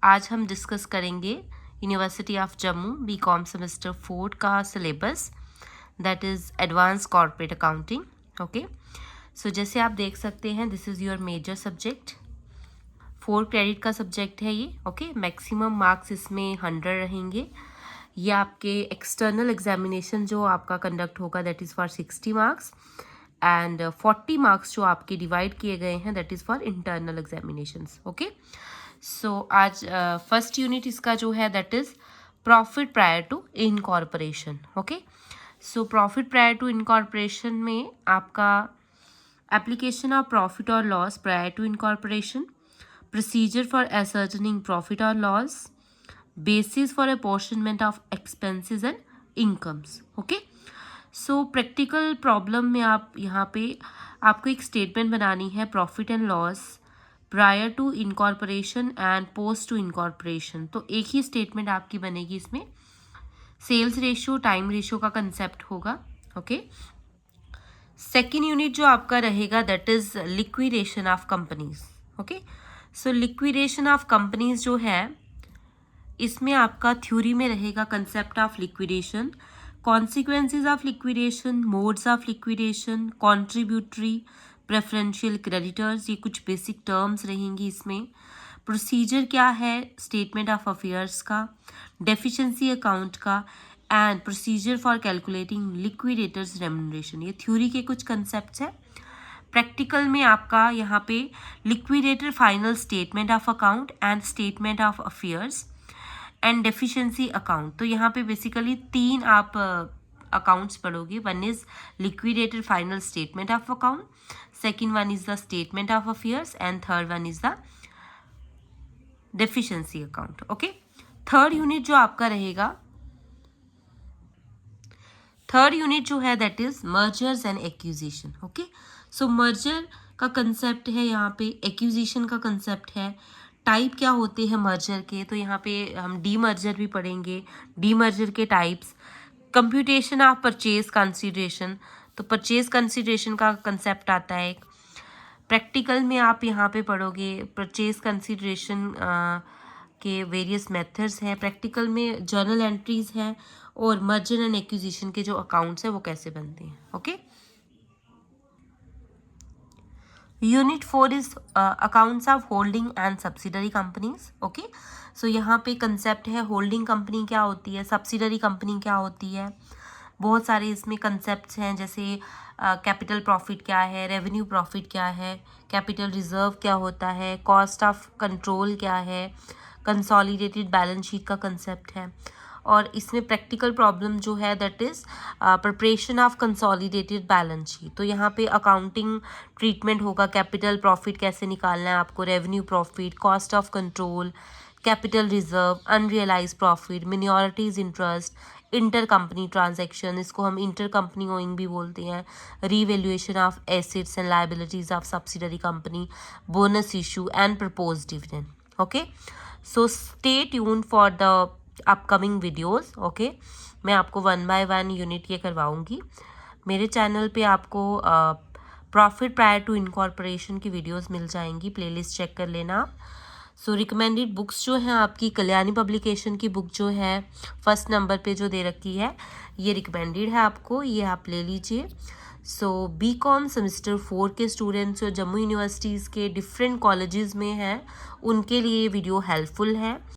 आज हम डिस्कस करेंगे university of Jammu BCom semester 4 का syllabus, that is advance corporate accounting. Okay, so जैसे आप देख सकते हैं, this is your major subject. 4 credit का सब्जेक्ट है ये। ओके, मैक्सिमम मार्क्स इसमें 100 रहेंगे। ये आपके एक्सटर्नल एग्जामिनेशन जो आपका कंडक्ट होगा, that is for 60 marks, and 40 marks जो आपके डिवाइड किए गए हैं, that is for internal examinations. Okay, so आज फर्स्ट यूनिट इसका जो है, that is profit prior to incorporation. Okay, so profit prior to incorporation में आपका एप्लीकेशन ऑफ प्रॉफिट और loss prior to incorporation, procedure for ascertaining profit और loss, basis for apportionment of expenses and incomes। Okay, so practical problem में आप यहाँ पे आपको एक स्टेटमेंट बनानी है profit and loss prior to incorporation and post to incorporation. तो एक ही स्टेटमेंट आपकी बनेगी इसमें। सेल्स रेशियो, टाइम रेशियो का कंसेप्ट होगा। ओके, सेकेंड यूनिट जो आपका रहेगा, that is liquidation of companies. Okay, so liquidation of companies जो है, इसमें आपका थ्योरी में रहेगा concept of liquidation, consequences of liquidation, modes of liquidation, contributory, preferential creditors, ये कुछ बेसिक टर्म्स रहेंगी इसमें। प्रोसीजर क्या है स्टेटमेंट ऑफ अफेयर्स का, डेफिशिएंसी अकाउंट का, and procedure for calculating liquidators remuneration, ये थ्योरी के कुछ कंसेप्ट हैं। प्रैक्टिकल में आपका यहाँ पे liquidator final statement of account and statement of affairs and deficiency account. तो यहाँ पे बेसिकली 3 आप अकाउंट्स पढ़ोगे। One is liquidator final statement of account, second one is the statement of affairs, and third one is the deficiency account. Okay, third unit जो आपका रहेगा, third unit जो है, that is mergers and acquisition. Okay, so merger का concept है यहाँ पे, acquisition का कंसेप्ट है, टाइप क्या होते हैं मर्जर के, तो यहाँ पे हम डी मर्जर भी पढ़ेंगे, डी मर्जर के types, computation of purchase consideration, तो परचेज कंसिडरेशन का कंसेप्ट आता है एक। प्रैक्टिकल में आप यहाँ पे पढ़ोगे परचेज कंसिडरेशन के वेरियस मेथड्स हैं, प्रैक्टिकल में जर्नल एंट्रीज हैं, और मर्जर एंड एक्विजिशन के जो अकाउंट्स हैं वो कैसे बनते हैं। Okay, unit 4 is accounts of holding and subsidiary companies. Okay, so यहाँ पे कंसेप्ट है होल्डिंग कंपनी क्या होती है, सब्सिडरी कंपनी क्या होती है। बहुत सारे इसमें कंसेप्ट्स हैं, जैसे कैपिटल प्रॉफिट क्या है, रेवेन्यू प्रॉफिट क्या है, कैपिटल रिजर्व क्या होता है, कॉस्ट ऑफ कंट्रोल क्या है, कंसोलिडेटेड बैलेंस शीट का कंसेप्ट है। और इसमें प्रैक्टिकल प्रॉब्लम जो है, that is preparation of consolidated balance sheet. तो यहाँ पे अकाउंटिंग ट्रीटमेंट होगा, कैपिटल प्रॉफिट कैसे निकालना है आपको, revenue profit, cost of control, capital reserve, unrealise profit, minorities interest, inter company transaction, इसको हम इंटर कंपनी ओइंग भी बोलते हैं, revaluation of assets and liabilities of subsidiary company, bonus issue and propose dividend. Okay, so stay tune for the upcoming videos. Okay, मैं आपको 1 bye 1 unit ये करवाऊंगी। मेरे channel पे आपको प्रॉफिट प्रायर टू इनकॉर्पोरेशन की वीडियोस मिल जाएंगी, प्लेलिस्ट चेक कर लेना आप। सो रिकमेंडेड बुक्स जो हैं आपकी, कल्याणी पब्लिकेशन की बुक जो है फर्स्ट नंबर पे जो दे रखी है, ये रिकमेंडेड है आपको, ये आप ले लीजिए। सो बीकॉम सेमेस्टर 4 के स्टूडेंट्स जो जम्मू यूनिवर्सिटीज़ के डिफरेंट कॉलेजेस में हैं, उनके लिए ये वीडियो हेल्पफुल है।